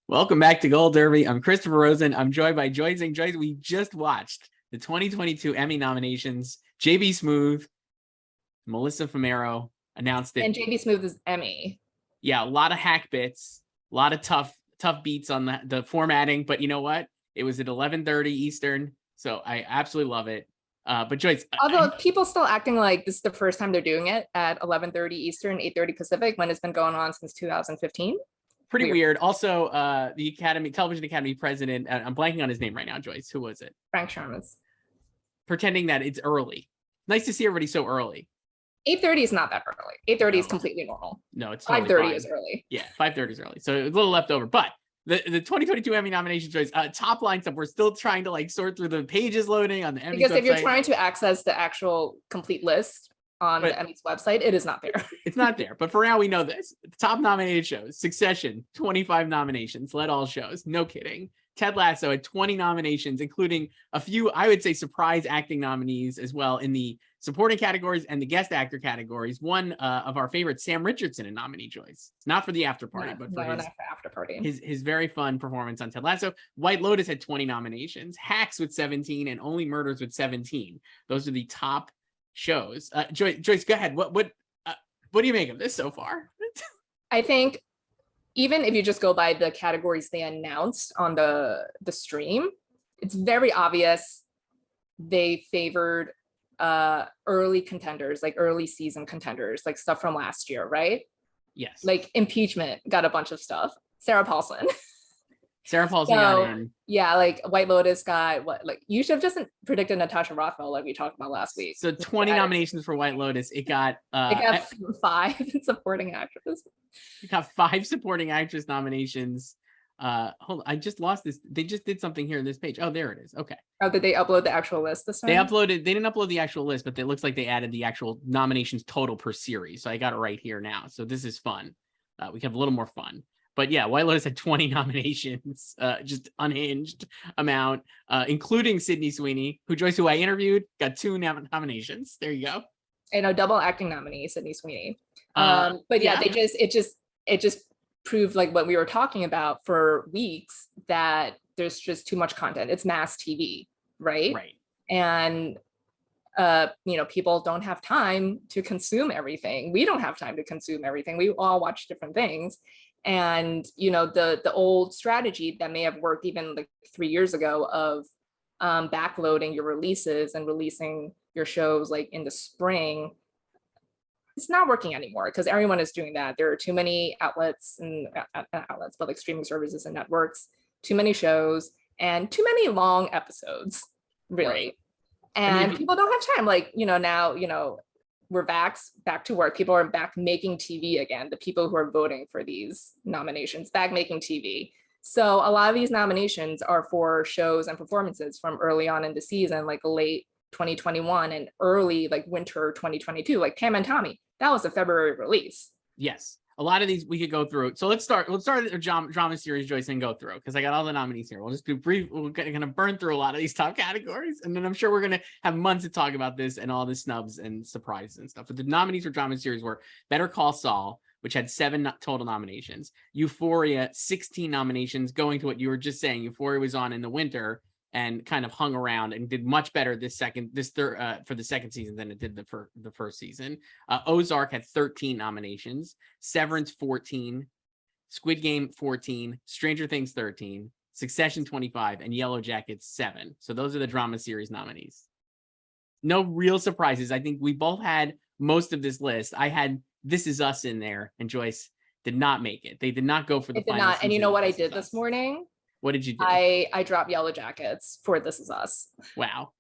Welcome back to Gold Derby. I'm Christopher Rosen. I'm joined by Joyce. And Joyce, we just watched the 2022 Emmy nominations. JB Smoove, Melissa Fumero announced it. And JB Smoove is Emmy. Yeah, a lot of hack bits, a lot of tough beats on the formatting. But you know what? It was at 11:30 Eastern, so I absolutely love it. But Joyce, although people still acting like this is the first time they're doing it at 11:30 Eastern, 8:30 Pacific, when it's been going on since 2015. Pretty weird. Also, the Television Academy president, I'm blanking on his name right now, Joyce. Who was it? Frank Sherman's. Pretending that it's early. Nice to see everybody so early. 8:30 is not that early. 8:30 is completely normal. No, it's totally 5:30 is early. Yeah, 5:30 is early. So a little left over. But the 2022 Emmy nomination Joyce, top line stuff, we're still trying to sort through the pages loading on the Emmys because if website. you're trying to access the actual complete list on the Emmys website, it is not there. It's not there. But for now, we know this. Top nominated shows: Succession, 25 nominations, led all shows. No kidding. Ted Lasso had 20 nominations, including a few, I would say, surprise acting nominees as well in the supporting categories and the guest actor categories. One of our favorites, Sam Richardson, a nominee, Joyce. Not for the after party, but for after party. His very fun performance on Ted Lasso. White Lotus had 20 nominations, Hacks with 17, and Only Murders with 17. Those are the top shows. Joyce, go ahead. What do you make of this so far? I think even if you just go by the categories they announced on the stream, it's very obvious they favored early contenders, like early season contenders, like stuff from last year, right? Yes. Like impeachment got a bunch of stuff. Sarah Paulson got in. Yeah, like White Lotus got what? Like you should have just predicted Natasha Rothwell, like we talked about last week. So 20 nominations for White Lotus. It got 5 supporting actors. It got 5 supporting actress nominations. Hold on, I just lost this. They just did something here in this page. Oh, there it is. Okay. Oh, did they upload the actual list this time? They didn't upload the actual list, but it looks like they added the actual nominations total per series. So I got it right here now. So this is fun. We can have a little more fun. But yeah, White Lotus had 20 nominations, just unhinged amount, including Sydney Sweeney, who I interviewed, got 2 nominations. There you go. And a double acting nominee, Sydney Sweeney. But yeah, it just proved like what we were talking about for weeks, that there's just too much content. It's mass TV, right? Right. And people don't have time to consume everything. We don't have time to consume everything. We all watch different things. And the old strategy that may have worked even like 3 years ago of backloading your releases and releasing your shows like in the spring, it's not working anymore because everyone is doing that. There are too many outlets, but like streaming services and networks, too many shows and too many long episodes, really. Right. And people don't have time. Like, now, we're back to work. People are back making TV again. The people who are voting for these nominations, back making TV. So a lot of these nominations are for shows and performances from early on in the season, like late 2021 and early like winter 2022, like Pam and Tommy. That was a February release. Yes. A lot of these we could go through. So let's start the drama series, Joyce, and go through, because I got all the nominees here. We'll just do brief. We're going to burn through a lot of these top categories, and then I'm sure we're going to have months to talk about this and all the snubs and surprises and stuff. But the nominees for drama series were Better Call Saul, which had 7 total nominations. Euphoria, 16 nominations, going to what you were just saying. Euphoria was on in the winter and kind of hung around and did much better for the second season than it did the first season. Ozark had 13 nominations, Severance 14, Squid Game 14, Stranger Things 13, Succession 25, and Yellow Jackets 7. So those are the drama series nominees. No real surprises. I think we both had most of this list. I had This Is Us in there, and Joyce did not make it. They did not go for the final season. And you know what I did this morning? What did you do? I dropped Yellow Jackets for This Is Us. Wow.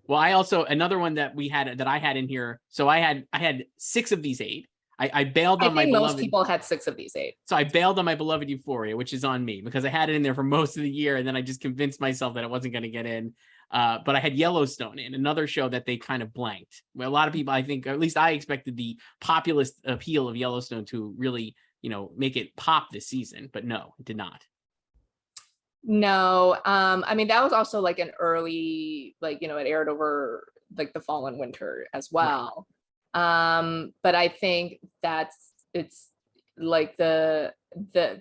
Well, I also, another one that I had in here. So I had 6 of these 8. I bailed on my beloved. Most people had 6 of these 8. So I bailed on my beloved Euphoria, which is on me because I had it in there for most of the year, and then I just convinced myself that it wasn't going to get in. But I had Yellowstone in, another show that they kind of blanked. Well, a lot of people, I think, or at least I expected the populist appeal of Yellowstone to really, make it pop this season, but no, it did not. No, I mean, that was also like an early, like, it aired over like the fall and winter as well. Right. But I think it's like the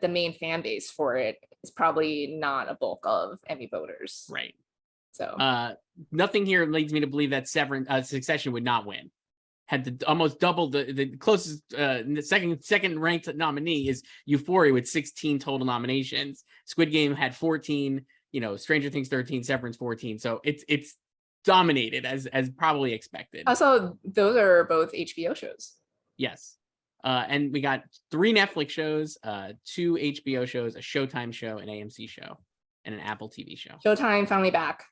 main fan base for it is probably not a bulk of Emmy voters. Right. So nothing here leads me to believe that Succession would not win. Had to almost double the closest second ranked nominee is Euphoria with 16 total nominations. Squid Game had 14. Stranger Things 13, Severance 14. So it's dominated as probably expected. Also, those are both HBO shows. Yes. And we got 3 Netflix shows, 2 HBO shows, a Showtime show, an AMC show, and an Apple TV show. Showtime finally back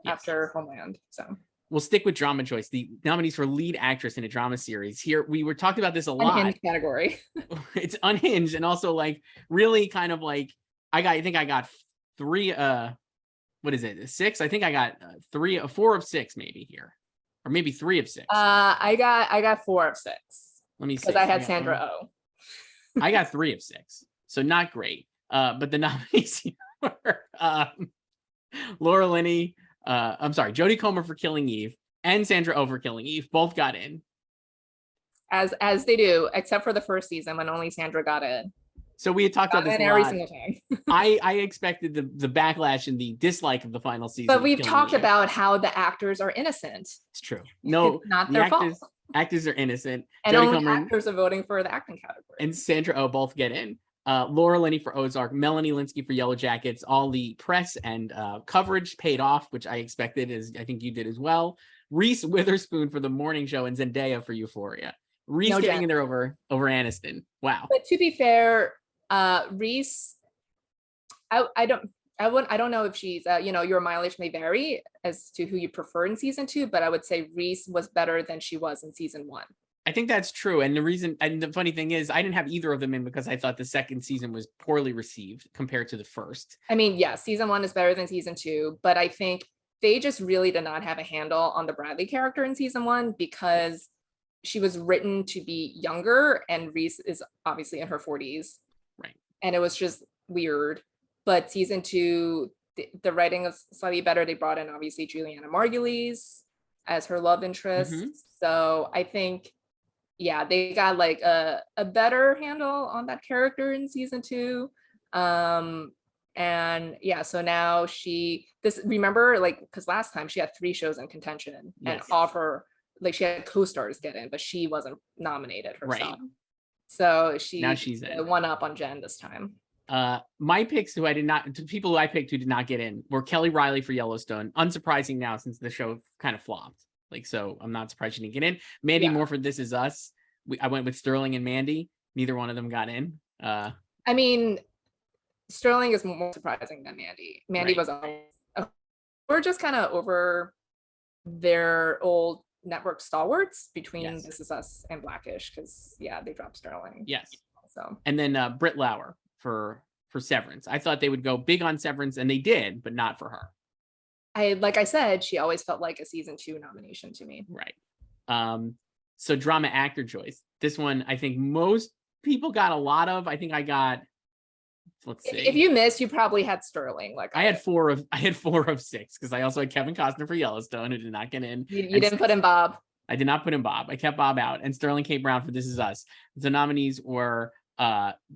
after Homeland. So we'll stick with drama, Joyce. The nominees for lead actress in a drama series. Here we were talking about this a lot. Unhinged category. It's unhinged, and also like really kind of like I think I got 3. What is it? 6? I think I got 4 of 6 maybe here, or maybe 3 of 6. I got 4 of 6. Let me see. Because I had Sandra Oh. I got 3 of 6, so not great. But the nominees here were Laura Linney, Jodie Comer for Killing Eve and Sandra Oh for Killing Eve. Both got in. As they do, except for the first season when only Sandra got in. So we had talked about this every single time. I expected the backlash and the dislike of the final season. But we've talked about how the actors are innocent. It's true. No, it's not their fault. Actors are innocent. And Jodie only Comer actors are voting for the acting category. And Sandra Oh both get in. Laura Linney for Ozark, Melanie Linsky for Yellow Jackets. All the press and coverage paid off, which I expected, as I think you did as well. Reese Witherspoon for The Morning Show and Zendaya for Euphoria. Reese getting in there over Aniston. Wow. But to be fair, Reese, I don't know if she's your mileage may vary as to who you prefer in season 2, but I would say Reese was better than she was in season 1. I think that's true. And the funny thing is I didn't have either of them in because I thought the second season was poorly received compared to the first. I mean, yes, season 1 is better than season 2, but I think they just really did not have a handle on the Bradley character in season 1 because she was written to be younger and Reese is obviously in her 40s. Right. And it was just weird. But season 2, the writing was slightly better. They brought in obviously Juliana Margulies as her love interest. Mm-hmm. So I think, yeah, they got like a better handle on that character in season 2. And yeah, so now remember, like, because last time she had 3 shows in contention and offer, like she had co-stars get in, but she wasn't nominated herself. Right. So she's in. One up on Jen this time. My picks people who I picked who did not get in were Kelly Riley for Yellowstone. Unsurprising now since the show kind of flopped. Like, so I'm not surprised she didn't get in. Mandy Moore for This Is Us. I went with Sterling and Mandy. Neither one of them got in. I mean, Sterling is more surprising than Mandy. Mandy was we're just kind of over their old network stalwarts between This Is Us and Blackish because they dropped Sterling. Yes. So and then Britt Lauer for Severance. I thought they would go big on Severance, and they did, but not for her. Like I said, she always felt like a season 2 nomination to me. Right. So drama actor choice. This one, I think most people got a lot of. I think I got. Let's see. If you missed, you probably had Sterling. Like I had 4 of 6 because I also had Kevin Costner for Yellowstone who did not get in. You didn't put in Bob. I did not put in Bob. I kept Bob out, and Sterling K. Brown for This Is Us. The nominees were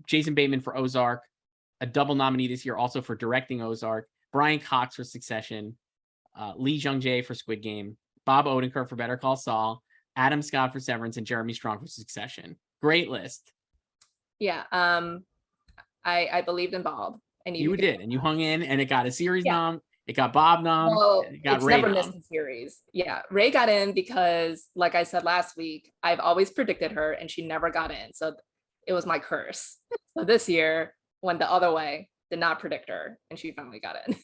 Jason Bateman for Ozark, a double nominee this year also for directing Ozark. Brian Cox for Succession. Lee Jung-jae for Squid Game, Bob Odenkirk for Better Call Saul, Adam Scott for Severance, and Jeremy Strong for Succession. Great list. Yeah, I believed in Bob, and you did, and you hung in, and it got a series nom. It got Bob nom. Well, it got it's Ray never nom. missed a series. Yeah, Ray got in because, like I said last week, I've always predicted her, and she never got in, so it was my curse. So this year went the other way. Did not predict her, and she finally got in.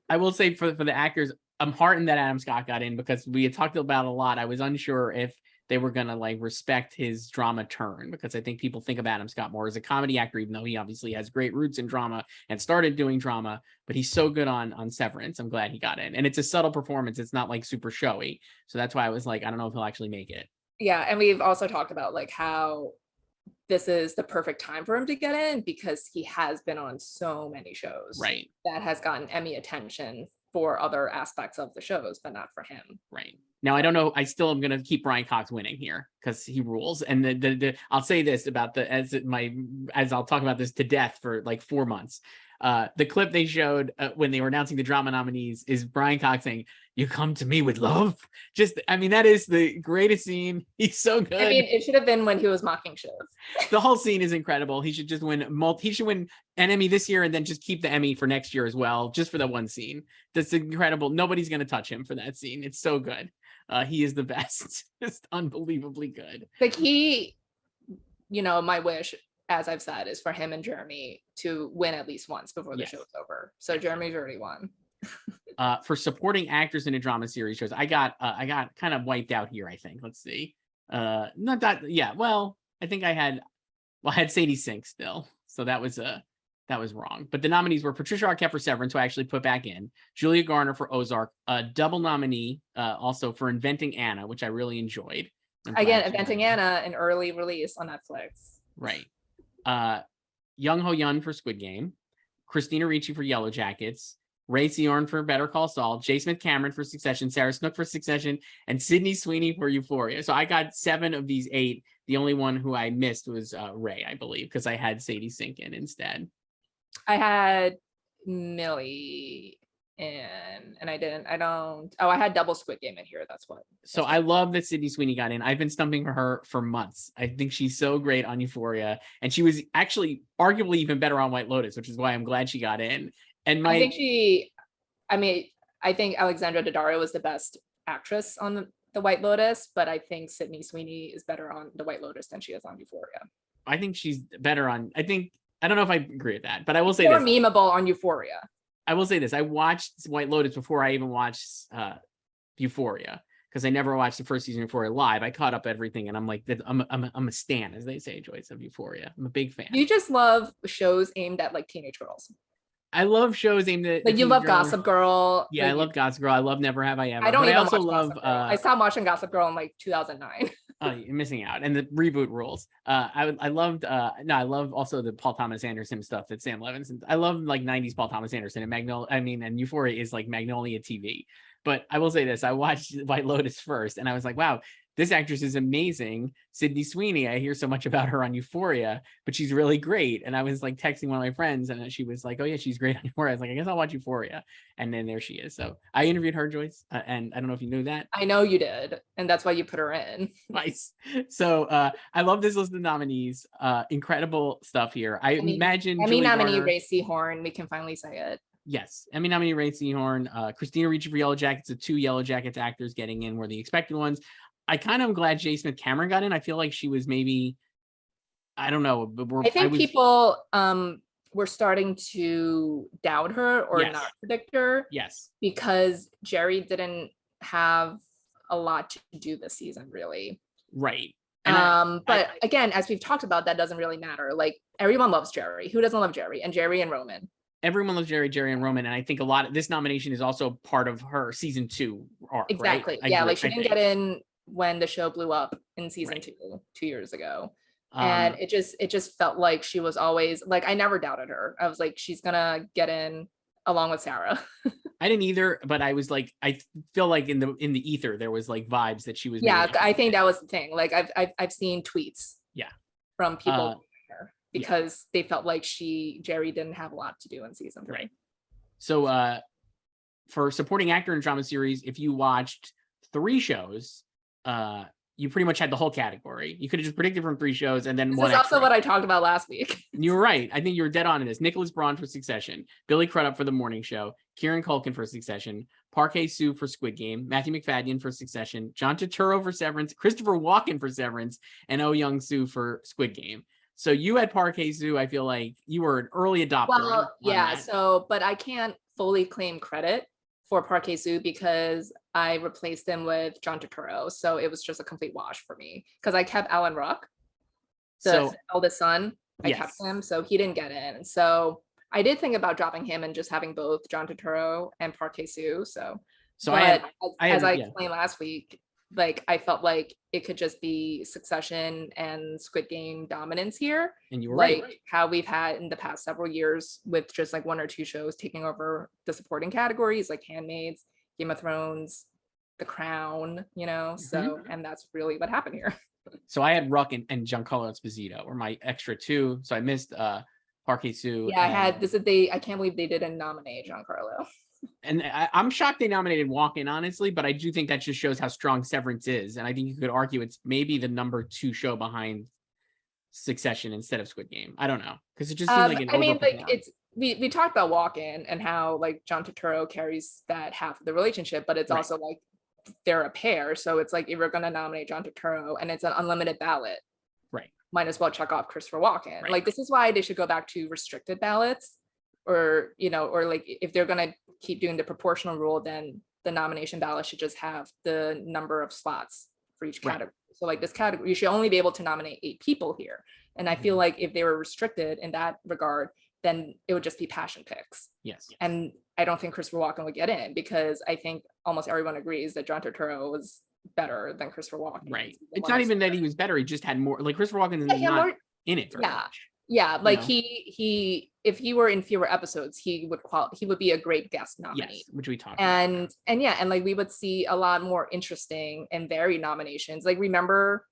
I will say for the actors, I'm heartened that Adam Scott got in because we had talked about a lot. I was unsure if they were going to like respect his drama turn because I think people think of Adam Scott more as a comedy actor, even though he obviously has great roots in drama and started doing drama, but he's so good on Severance. I'm glad he got in, and it's a subtle performance. It's not like super showy. So that's why I was like, I don't know if he'll actually make it. Yeah. And we've also talked about like how this is the perfect time for him to get in because he has been on so many shows that has gotten Emmy attention for other aspects of the shows, but not for him. Right. Now, I don't know. I still am going to keep Brian Cox winning here because he rules. And I'll say this about as I'll talk about this to death for like 4 months. The clip they showed when they were announcing the drama nominees is Brian Cox saying, "You come to me with love." Just, I mean, that is the greatest scene. He's so good. I mean, it should have been when he was mocking Shiv. The whole scene is incredible. He should just win he should win an Emmy this year and then just keep the Emmy for next year as well, just for that one scene. That's incredible. Nobody's going to touch him for that scene. It's so good. He is the best. Just unbelievably good. Like my wish, as I've said, is for him and Jeremy to win at least once before the show's over. So Jeremy's already won. For supporting actors in a drama series shows, I got kind of wiped out here, I think. Let's see. Not that, yeah. Well, I think I had Sadie Sink still. So that was wrong. But the nominees were Patricia Arquette for Severance, who I actually put back in, Julia Garner for Ozark, a double nominee also for Inventing Anna, which I really enjoyed. Again, Inventing Anna, an early release on Netflix. Right. Young Ho Yun for Squid Game, Christina Ricci for Yellow Jackets, Rhea Seehorn for Better Call Saul, J. Smith Cameron for Succession, Sarah Snook for Succession, and Sydney Sweeney for Euphoria. So I got 7 of these 8. The only one who I missed was Ray, I believe, because I had Sadie Sink in instead. I had Millie and I had double Squid Game in here. That's what. So I love that Sydney Sweeney got in. I've been stumping for her for months. I think she's so great on Euphoria, and she was actually arguably even better on White Lotus, which is why I'm glad she got in. And I think Alexandra Daddario was the best actress on the White Lotus, but I think Sydney Sweeney is better on the White Lotus than she is on Euphoria. I think she's better on, I don't know if I agree with that, but I will say more this. memeable on Euphoria. I will say this. I watched White Lotus before I even watched Euphoria, because I never watched the first season of Euphoria live. I caught up everything, and I'm like, I'm a stan, as they say, Joyce, of Euphoria. I'm a big fan. You just love shows aimed at like teenage girls. I love shows aimed at like you love Gossip Girl. Yeah, like, I love Gossip Girl. I love Never Have I Ever. I also love. I stopped watching Gossip Girl in like 2009. Oh, you're missing out. And the reboot rules. I love also the Paul Thomas Anderson stuff that Sam Levinson. I love like 90s Paul Thomas Anderson and Euphoria is like Magnolia TV. But I will say this, I watched White Lotus first and I was like, wow, this actress is amazing. Sydney Sweeney, I hear so much about her on Euphoria, but she's really great. And I was like texting one of my friends and she was like, oh yeah, she's great on Euphoria. I was like, I guess I'll watch Euphoria. And then there she is. So I interviewed her, Joyce, and I don't know if you knew that. I know you did. And that's why you put her in. Nice. So I love this list of nominees. Incredible stuff here. Imagine Emmy nominee Rhea Seehorn. We can finally say it. Yes, Emmy nominee Rhea Seehorn, Christina Ricci for Yellow Jackets, the 2 Yellow Jackets actors getting in were the expected ones. I kind of am glad J. Smith Cameron got in. I feel like she was maybe, I don't know. But people were starting to doubt her or not predict her. Yes. Because Jerry didn't have a lot to do this season, really. Right. But again, as we've talked about, that doesn't really matter. Like everyone loves Jerry. Who doesn't love Jerry? And Jerry and Roman. Everyone loves Jerry and Roman, and I think a lot of this nomination is also part of her season 2 arc. Exactly. Right? Yeah, like she didn't get in when the show blew up in season 2 years ago. And it just felt like she was always like, I never doubted her. I was like, she's gonna get in along with Sarah. I didn't either, but I was like, I feel like in the ether there was like vibes that she was. Yeah, I think that was the thing. Like I've seen tweets. Yeah. From people because they felt like Jerry didn't have a lot to do in season 3. Right. So for supporting actor in drama series, if you watched 3 shows, you pretty much had the whole category. You could have just predicted from 3 shows and then this one. This is also what I talked about last week. You were right. I think you were dead on in this. Nicholas Braun for Succession, Billy Crudup for The Morning Show, Kieran Culkin for Succession, Park Hae-soo for Squid Game, Matthew McFadden for Succession, John Turturro for Severance, Christopher Walken for Severance, and Oh Young-soo for Squid Game. So you had Park Hae-soo. I feel like you were an early adopter. Well, yeah. So, but I can't fully claim credit for Park Hae-soo because I replaced him with John Turturro. So it was just a complete wash for me because I kept Alan Ruck, the eldest son. I kept him, so he didn't get in. So I did think about dropping him and just having both John Turturro and Park Hae-soo. So as I explained last week, like I felt like it could just be Succession and Squid Game dominance here. And you were like right. How we've had in the past several years with just like 1 or 2 shows taking over the supporting categories, like Handmaids, Game of Thrones, The Crown, so, and that's really what happened here. So I had Ruck and Giancarlo Esposito were my extra 2. So I missed Parquet Sue. Yeah, I had this. I can't believe they didn't nominate Giancarlo. And I'm shocked they nominated Walk-In, honestly, but I do think that just shows how strong Severance is. And I think you could argue it's maybe the number 2 show behind Succession instead of Squid Game. I don't know, because it just seems like an we talked about Walk-In and how like John Turturro carries that half of the relationship, but it's also like they're a pair. So it's like if we're going to nominate John Turturro and it's an unlimited ballot, right? Might as well check off Christopher Walken. Like this is why they should go back to restricted ballots, or or like if they're going to keep doing the proportional rule, then the nomination ballot should just have the number of slots for each category. So like this category, you should only be able to nominate 8 people here. And I feel like if they were restricted in that regard, then it would just be passion picks. Yes. And I don't think Christopher Walken would get in, because I think almost everyone agrees that John Turturro was better than Christopher Walken. Right. It's not even that he was better. He just had more, like Christopher Walken is not in it very much. Yeah, like he if he were in fewer episodes, he would be a great guest nominee. Yes, which we talked about. And like we would see a lot more interesting and varied nominations. Like remember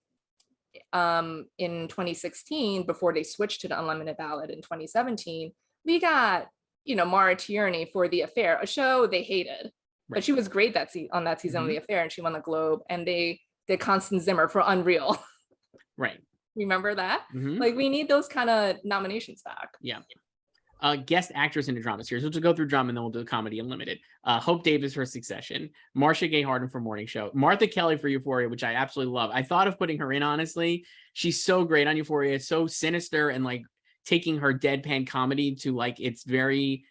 in 2016, before they switched to the unlimited ballot in 2017, we got Mara Tierney for The Affair, a show they hated. But she was great on that season of The Affair, and she won the Globe. And they did Constance Zimmer for Unreal. Right. Remember that? Like we need those kind of nominations back. Yeah. Guest actress in a drama series. We'll just go through drama and then we'll do comedy unlimited. Hope Davis for Succession, Marcia Gay Harden for Morning Show, Martha Kelly for Euphoria, which I absolutely love. I thought of putting her in, honestly. She's so great on Euphoria. It's so sinister and like taking her deadpan comedy to like it's very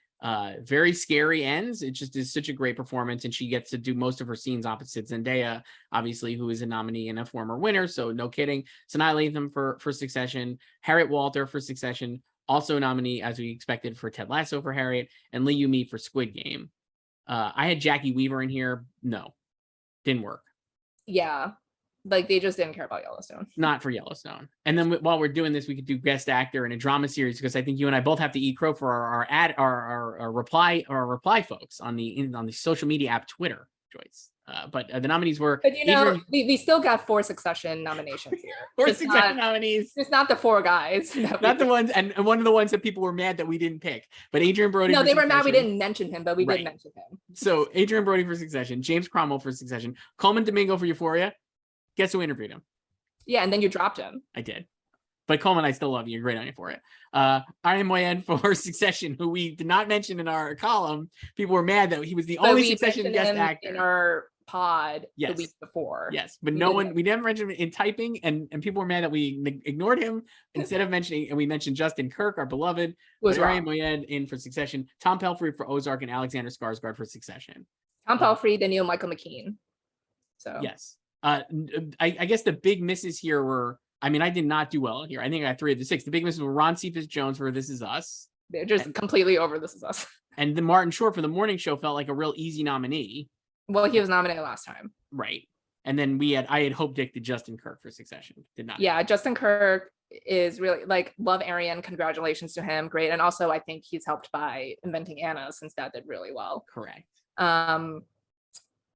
scary ends. It just is such a great performance, and she gets to do most of her scenes opposite Zendaya, obviously, who is a nominee and a former winner, so no kidding. Sanaa Lathan for Succession, Harriet Walter for Succession, also a nominee as we expected for Ted Lasso for Harriet, and Lee Yu-mi for Squid Game. I had Jackie Weaver in here. No, didn't work. Yeah, like they just didn't care about Yellowstone. Not for Yellowstone. And then while we're doing this, we could do guest actor in a drama series, because I think you and I both have to eat crow for our reply folks on the social media app Twitter, Joyce. But the nominees were. But we still got 4 Succession nominations here. 4 Succession nominees. It's not the 4 guys. Not the ones, and one of the ones that people were mad that we didn't pick. But Adrian Brody. No, they were mad we didn't mention him, but we did mention him. So Adrian Brody for Succession, James Cromwell for Succession, Coleman Domingo for Euphoria. Guess who interviewed him? Yeah, and then you dropped him. I did. But Coleman, I still love you. You're great on it for it. Ian Moyen for Succession, who we did not mention in our column. People were mad that he was the only Succession guest actor in our pod the week before. Yes, but we never mentioned him in typing, and people were mad that we ignored him instead of mentioning, and we mentioned Justin Kirk, our beloved. Ian Moyen in for Succession, Tom Pelphrey for Ozark, and Alexander Skarsgård for Succession. Tom Pelphrey, Daniel Michael McKean. So yes. I guess the big misses here were, I mean, I did not do well here. I think I got 3 of the 6. The big misses were Ron Cephas Jones for This Is Us. They're just completely over This Is Us. And the Martin Short for The Morning Show felt like a real easy nominee. Well, he was nominated last time. Right. And then I had Hope Dick to Justin Kirk for Succession. Did not. Yeah, Justin Kirk is really like, love Arian. Congratulations to him. Great. And also I think he's helped by Inventing Anna, since that did really well. Correct.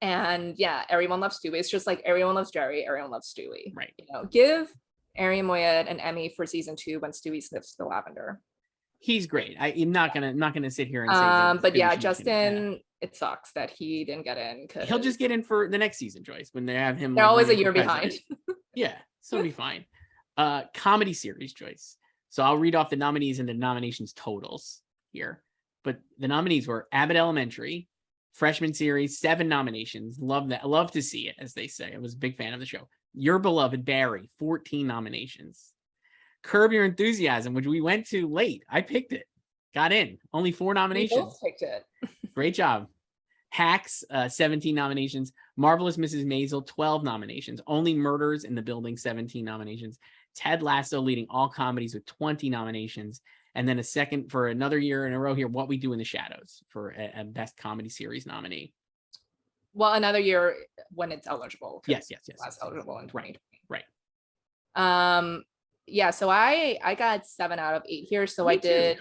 And yeah, everyone loves Stewie. It's just like everyone loves Jerry, everyone loves Stewie. Right. Give Arian Moayed an Emmy for season 2 when Stewie sniffs the lavender. He's great. I'm not gonna sit here and say. But yeah, Justin, it sucks that he didn't get in. He'll just get in for the next season, Joyce, when they have him. They're always a year behind. Yeah, so it'll be fine. Comedy series, Joyce. So I'll read off the nominees and the nominations totals here. But the nominees were Abbott Elementary, freshman series, 7 nominations. Love that. Love to see it, as they say. I was a big fan of the show. Your Beloved Barry, 14 nominations. Curb Your Enthusiasm, which we went to late. I picked it. Got in. Only 4 nominations. We both picked it. Great job. Hacks, 17 nominations. Marvelous Mrs. Maisel, 12 nominations. Only Murders in the Building, 17 nominations. Ted Lasso leading all comedies with 20 nominations. And then a second for another year in a row here, What We Do in the Shadows for a Best Comedy Series nominee. Well, another year when it's eligible. Yes. Last eligible in 2020. Right. Yeah, so I got 7 out of 8 here. So I did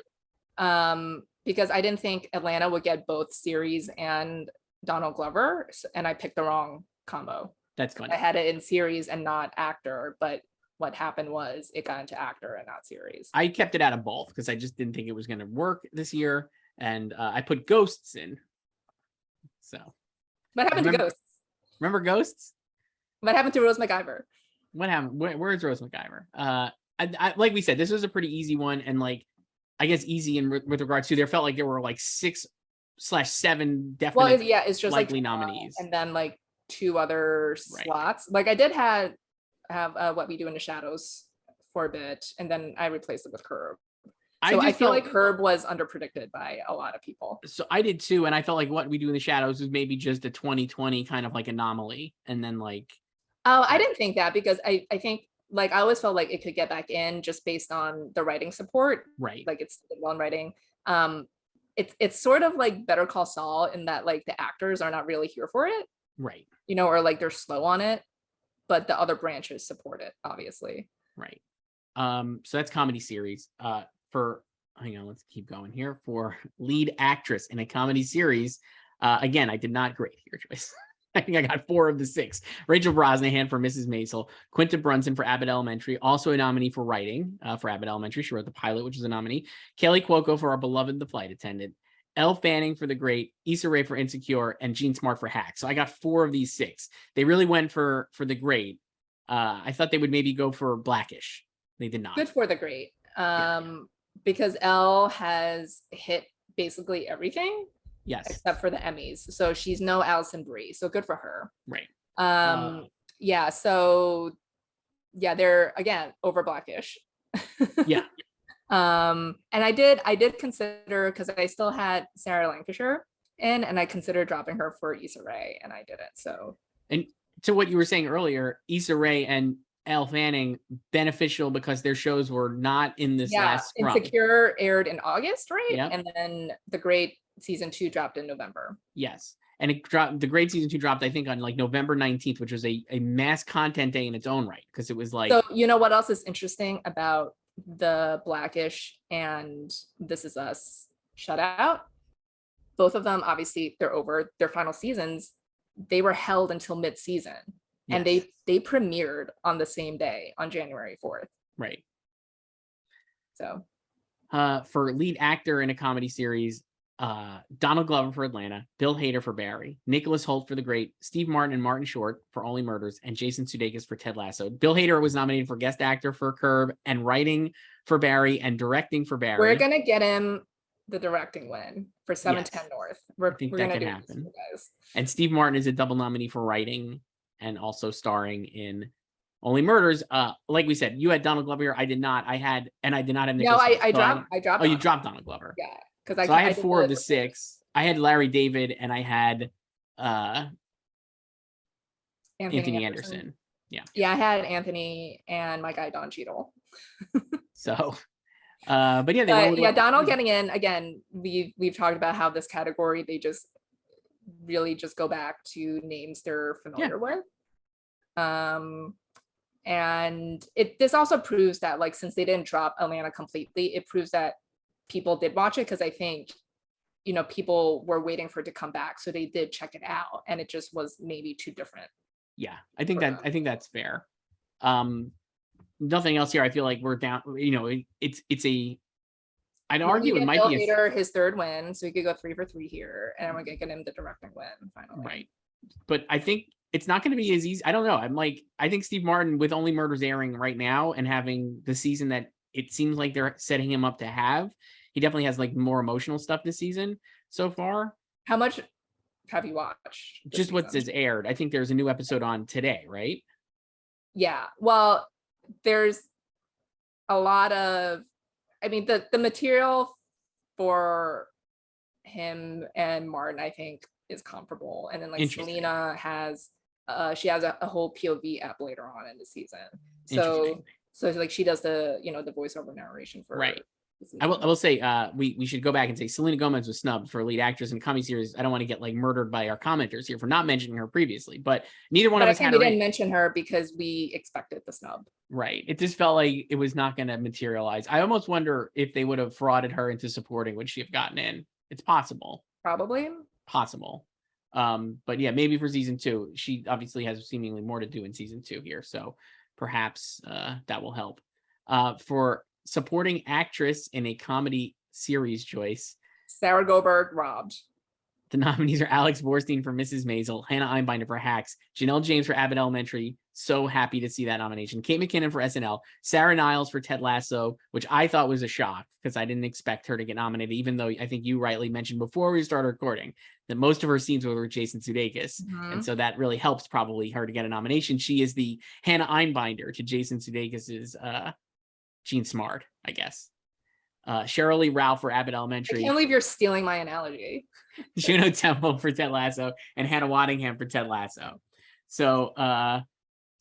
because I didn't think Atlanta would get both series and Donald Glover, and I picked the wrong combo. That's funny. I had it in series and not actor, but what happened was it got into actor and not series. I kept it out of both because I just didn't think it was going to work this year, and I put Ghosts in. So, what happened to Ghosts? Remember Ghosts? What happened to Rose McIver? What happened? Where's Rose McIver? I like we said, this was a pretty easy one, and like I guess easy in with regards to there felt like there were like 6/7 definite it's just likely like nominees, and then like 2 other slots. Like I did have What We Do in the Shadows for a bit, and then I replaced it with Curb. So I feel like Curb was underpredicted by a lot of people. So I did too, and I felt like What We Do in the Shadows was maybe just a 2020 kind of like anomaly, and then like. Oh, I didn't think that because I think like I always felt like it could get back in just based on the writing support. Right. Like it's well writing. It's sort of like Better Call Saul in that like the actors are not really here for it. Right. You know, or like they're slow on it, but the other branches support it, obviously. Right. So that's comedy series. Hang on, let's keep going here. For lead actress in a comedy series, again, I did not grade here, Joyce. I think I got 4 of the 6. Rachel Brosnahan for Mrs. Maisel, Quinta Brunson for Abbott Elementary, also a nominee for writing for Abbott Elementary. She wrote the pilot, which is a nominee. Kelly Cuoco for Our Beloved the Flight Attendant, Elle Fanning for The Great, Issa Rae for Insecure, and Jean Smart for Hack. So I got 4 of these 6. They really went for The Great. I thought they would maybe go for Blackish. They did not. Good for The Great. Because Elle has hit basically everything. Yes. Except for the Emmys. So she's no Alison Brie. So good for her. Right. Yeah. So yeah, they're again over Blackish. Yeah. And I did consider, because I still had Sarah Lancashire in, and I considered dropping her for Issa Rae, and I didn't. So, and to what you were saying earlier, Issa Rae and Elle Fanning beneficial because their shows were not in this last scrum. Insecure aired in August, right? Yep. And then The Great season 2 dropped in November. Yes. And it dropped. The Great season 2 dropped, I think, on like November 19th, which was a mass content day in its own right, because it was like. So you know what else is interesting about the Blackish and This Is Us shutout? Both of them, obviously, they're over their final seasons. They were held until mid-season. Yes. And they premiered on the same day, on January 4th. Right. So for lead actor in a comedy series, Donald Glover for Atlanta, Bill Hader for Barry, Nicholas Hoult for The Great, Steve Martin and Martin Short for Only Murders, and Jason Sudeikis for Ted Lasso. Bill Hader was nominated for guest actor for Curb, and writing for Barry, and directing for Barry. We're gonna get him the directing win for 710 North. We're gonna do happen. this, guys. And Steve Martin is a double nominee for writing and also starring in Only Murders. Like we said, you had Donald Glover. I did not. I did not have Nicholas. No, I dropped. Oh, you dropped Donald Glover. Yeah. Because I had 4 of the 6. I had Larry David, and I had Anthony Anderson. Yeah. Yeah, I had Anthony and my guy Don Cheadle. So, but yeah, Donald getting in again. We've talked about how this category they just really just go back to names they're familiar with. And this also proves that like since they didn't drop Atlanta completely, it proves that people did watch it, because I think people were waiting for it to come back, so they did check it out, and it just was maybe too different. Yeah, I think that's fair. Nothing else here. I feel like we're down. I'd argue it might be his 3rd win, so he could go 3 for 3 here, and we're gonna get him the directing win finally. Right, but I think it's not going to be as easy. I don't know. I think Steve Martin, with Only Murders airing right now and having the season that it seems like they're setting him up to have, he definitely has like more emotional stuff this season so far. How much have you watched? Just what's aired. I think there's a new episode on today, right? Yeah. Well, there's a lot of, the material for him and Martin, I think, is comparable. And then like Selena has, she has a whole POV app later on in the season. So like she does the the voiceover narration for right. I will say we should go back and say Selena Gomez was snubbed for lead actress in comedy series. I don't want to get like murdered by our commenters here for not mentioning her previously, but neither one of us had. We didn't mention her because we expected the snub. Right. It just felt like it was not going to materialize. I almost wonder if they would have frauded her into supporting, would she have gotten in? It's possible. Probably. Possible. But yeah, maybe for season 2, she obviously has seemingly more to do in season 2 here. So perhaps that will help. For supporting actress in a comedy series, Joyce, Sarah Goldberg robbed. the nominees are Alex Borstein for Mrs. Maisel, Hannah Einbinder for Hacks, Janelle James for Abbott Elementary. So happy to see that nomination. Kate McKinnon for SNL, Sarah Niles for Ted Lasso, which I thought was a shock because I didn't expect her to get nominated, even though I think you rightly mentioned before we started recording that most of her scenes were with Jason Sudeikis. And so that really helps probably her to get a nomination. She is the Hannah Einbinder to Jason Sudeikis's Jean Smart, I guess. Cheryl Lee Ralph for Abbott Elementary. I can't believe you're stealing my analogy. Juno Temple for Ted Lasso and Hannah Waddingham for Ted Lasso. So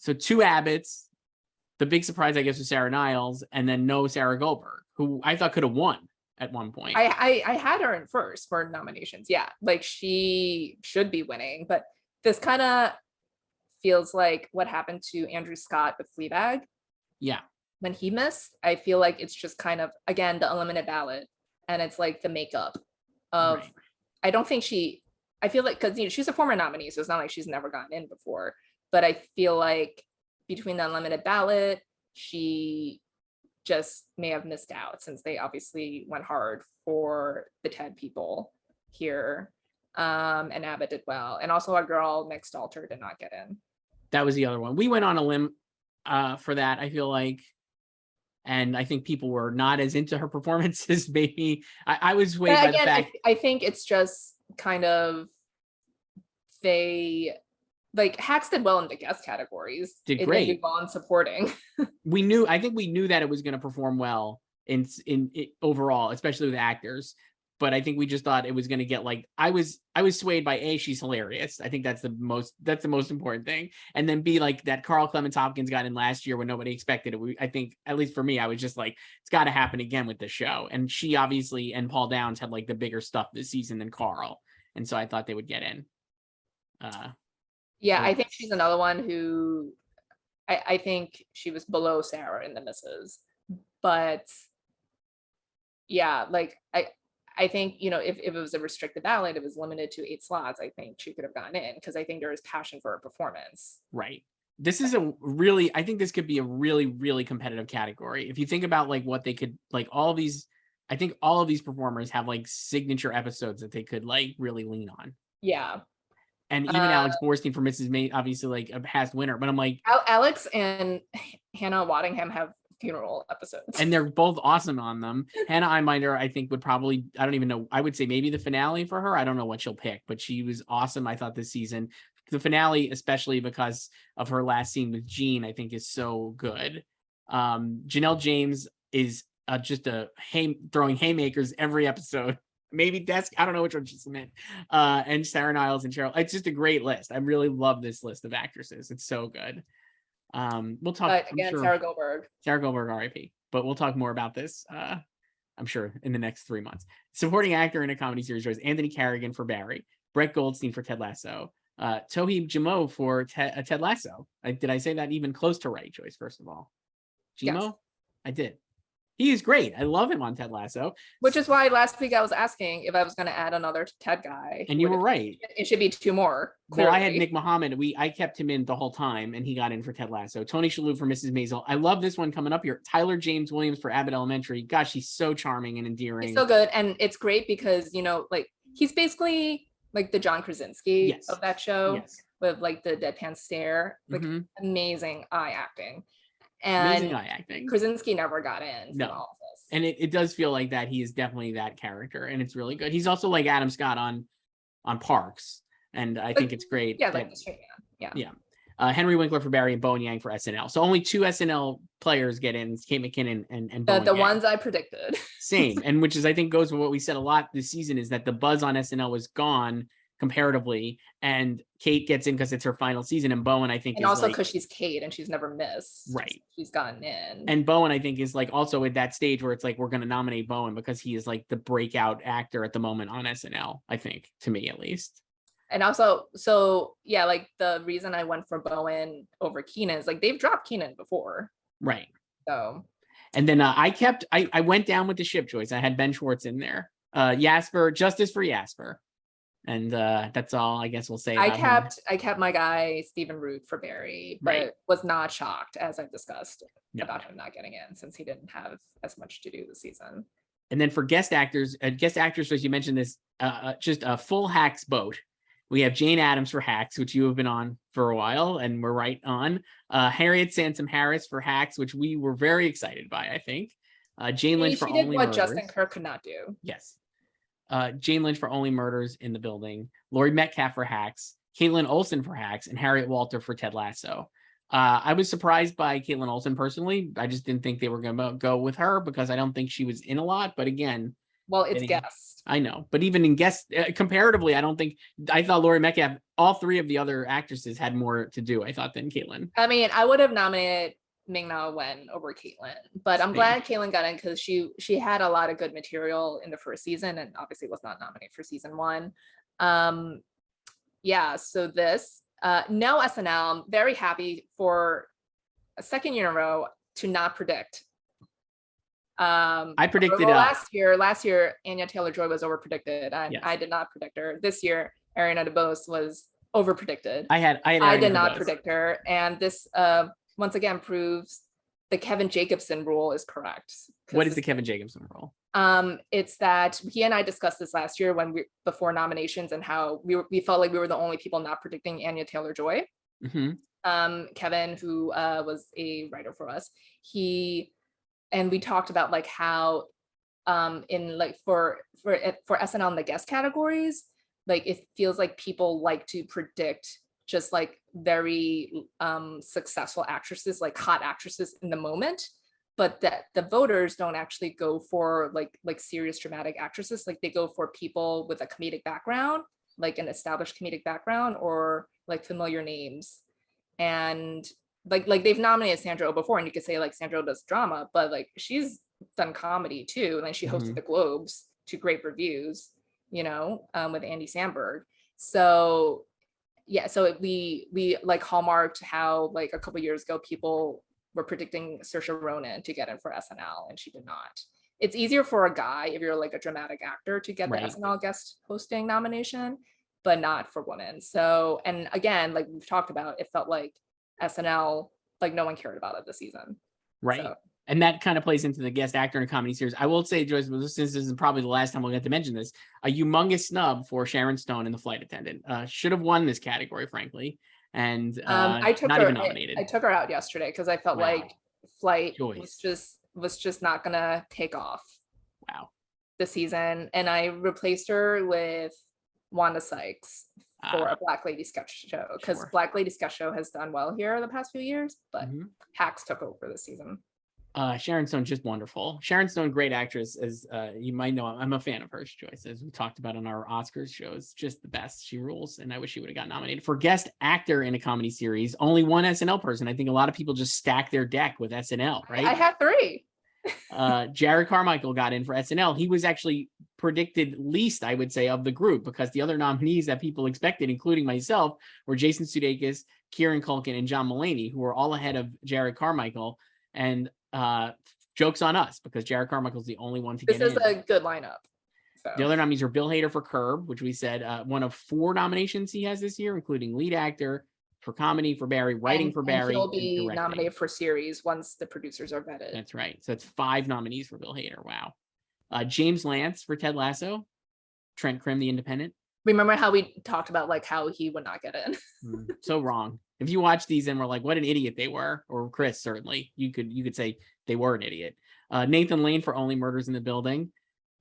two Abbotts. The big surprise, I guess, was Sarah Niles, and then no Sarah Goldberg, who I thought could have won at one point. I had her in first for nominations. Yeah, like she should be winning, but this kind of feels like what happened to Andrew Scott with Fleabag. Yeah. When he missed, I feel like it's just kind of, again, the unlimited ballot, and it's like the makeup of, Right. I don't think I feel like, because she's a former nominee, so it's not like she's never gotten in before, but I feel like between the unlimited ballot, she just may have missed out since they obviously went hard for the TED people here, and Abbott did well, and also our girl Next Alter did not get in. That was the other one. We went on a limb for that, I feel like. And I think people were not as into her performances. Maybe I was swayed by the fact. I think it's just kind of like Hacks did well in the guest categories. Did great. It did well in supporting. I think we knew that it was going to perform well in overall, especially with actors. But I think we just thought it was going to get like, I was swayed by she's hilarious. I think that's the most important thing. And then B, like that Carl Clemens Hopkins got in last year when nobody expected it. I think, at least for me, I was just like, it's got to happen again with the show. And she obviously, and Paul Downs had like the bigger stuff this season than Carl. And so I thought they would get in. Yeah, I think she's another one who, I think she was below Sarah in the misses. But yeah, like I think, if it was a restricted ballot, it was limited to 8 slots, I think she could have gotten in because I think there is passion for her performance. Right. This is I think this could be a really, really competitive category. If you think about like what they could, like I think all of these performers have like signature episodes that they could like really lean on. Yeah. And even Alex Borstein for Mrs. Maid, obviously like a past winner, but I'm like. Alex and Hannah Waddingham have funeral episodes. And they're both awesome on them. Hannah Einbinder, I think, would probably, I don't even know, I would say maybe the finale for her. I don't know what she'll pick, but she was awesome, I thought, this season. The finale, especially because of her last scene with Jean, I think is so good. Janelle James is just throwing haymakers every episode. Maybe I don't know which one she's meant. And Sarah Niles and Cheryl. It's just a great list. I really love this list of actresses. It's so good. We'll talk again, sure, Sarah Goldberg, RIP, but we'll talk more about this I'm sure in the next 3 months. Supporting actor in a comedy series was Anthony Carrigan for Barry, Brett Goldstein for Ted Lasso, Toheeb Jimoh for Ted Lasso. Did I say that even close to right, Joyce? First of all, Jimoh. Yes. I did. He is great. I love him on Ted Lasso. Which is why last week I was asking if I was going to add another Ted guy. And you were right. It should be 2 more. Clearly. Well, I had Nick Mohammed. I kept him in the whole time, and he got in for Ted Lasso. Tony Shalhoub for Mrs. Maisel. I love this one coming up here. Tyler James Williams for Abbott Elementary. Gosh, he's so charming and endearing. He's so good. And it's great because, like he's basically like the John Krasinski of that show with like the deadpan stare, like amazing eye acting. And Krasinski never got in. No. All of this. And it does feel like that he is definitely that character, and it's really good. He's also like Adam Scott on Parks, and I think it's great. Yeah, like the straight man. Yeah. Henry Winkler for Barry and Bowen Yang for SNL. So only 2 SNL players get in: Kate McKinnon and Bowen the Yang. ones I predicted. Same, and which is I think goes with what we said a lot this season is that the buzz on SNL was gone comparatively, and Kate gets in because it's her final season, and Bowen I think and also because she's Kate and she's never missed, right? She's gotten in, and Bowen I think is like also at that stage where it's like we're going to nominate Bowen because he is like the breakout actor at the moment on SNL, I think, to me at least. And also, so yeah, like the reason I went for Bowen over Keenan is like they've dropped Keenan before, right? So, and then I went down with the ship, Joyce. I had Ben Schwartz in there, Justice for Jasper. And that's all I guess we'll say I about him. kept my guy Stephen Root for Barry, but Right. was not shocked, as I've discussed, No. about him not getting in since he didn't have as much to do this season. And then for guest actors, as you mentioned this, just a full Hacks boat. We have Jane Addams for Hacks, which you have been on for a while, and we're right on. Harriet Sansom Harris for Hacks, which we were very excited by, I think. Jane Lynch for She did Only what Murders. Justin Kirk could not do. Yes. Jane Lynch for Only Murders in the Building. Laurie Metcalf for Hacks. Caitlin Olsen for Hacks, and Harriet Walter for Ted Lasso. I was surprised by Caitlin Olsen personally. I just didn't think they were going to go with her because I don't think she was in a lot. But again, well, it's guest. I know, but even in guest, comparatively, I thought Laurie Metcalf, all three of the other actresses had more to do, I thought, than Caitlin. I mean, I would have nominated Ming-Na Wen over Caitlin, but I'm glad Caitlin got in because she had a lot of good material in the first season and obviously was not nominated for season 1. Yeah, so this no SNL. I'm very happy for a second year in a row to not predict. I predicted last year Anya Taylor-Joy was over predicted. I did not predict her. This year Ariana DeBose was over predicted. I did not predict her, and this once again proves the Kevin Jacobson rule is correct. What is the Kevin Jacobson rule? It's that he and I discussed this last year before nominations, and how we felt like we were the only people not predicting Anya Taylor-Joy. Mm-hmm. Kevin, who was a writer for us, and we talked about like how in like for SNL in the guest categories, like it feels like people like to predict just like very successful actresses, like hot actresses in the moment, but that the voters don't actually go for like serious dramatic actresses. Like they go for people with a comedic background, like an established comedic background, or like familiar names. And like they've nominated Sandra Oh before, and you could say like Sandra Oh does drama, but like she's done comedy too, and then she hosted the Globes to great reviews, with Andy Samberg. So yeah, so we like hallmarked how like a couple years ago people were predicting Saoirse Ronan to get in for SNL, and she did not. It's easier for a guy if you're like a dramatic actor to get the SNL guest hosting nomination, but not for women. So, and again, like we've talked about, it felt like SNL, like no one cared about it this season. Right. So. And that kind of plays into the guest actor in a comedy series. I will say, Joyce, since this is probably the last time we'll get to mention this, a humongous snub for Sharon Stone in The Flight Attendant. Should have won this category, frankly. And I took not her, even nominated. I took her out yesterday because I felt like Flight was just not gonna take off. Wow. This season. And I replaced her with Wanda Sykes for a Black Lady sketch show, because Black Lady sketch show has done well here the past few years, but Hacks took over this season. Sharon Stone, just wonderful. Sharon Stone, great actress, as you might know. I'm a fan of hers, Joyce, as we talked about on our Oscars shows. Just the best. She rules, and I wish she would have got nominated for guest actor in a comedy series. Only one SNL person. I think a lot of people just stack their deck with SNL, right? I had 3. Jared Carmichael got in for SNL. He was actually predicted least, I would say, of the group, because the other nominees that people expected, including myself, were Jason Sudeikis, Kieran Culkin, and John Mulaney, who were all ahead of Jared Carmichael. And joke's on us, because Jared Carmichael's the only one to get in. This is a good lineup. So. The other nominees were Bill Hader for Curb, which we said one of 4 nominations he has this year, including lead actor for comedy for Barry, writing for Barry. He'll be nominated for series once the producers are vetted. That's right. So it's 5 nominees for Bill Hader. Wow. James Lance for Ted Lasso. Trent Krim, The Independent. Remember how we talked about like how he would not get in? So wrong. If you watch these and we're like, what an idiot they were, or Chris, certainly, you could say they were an idiot. Nathan Lane for Only Murders in the Building.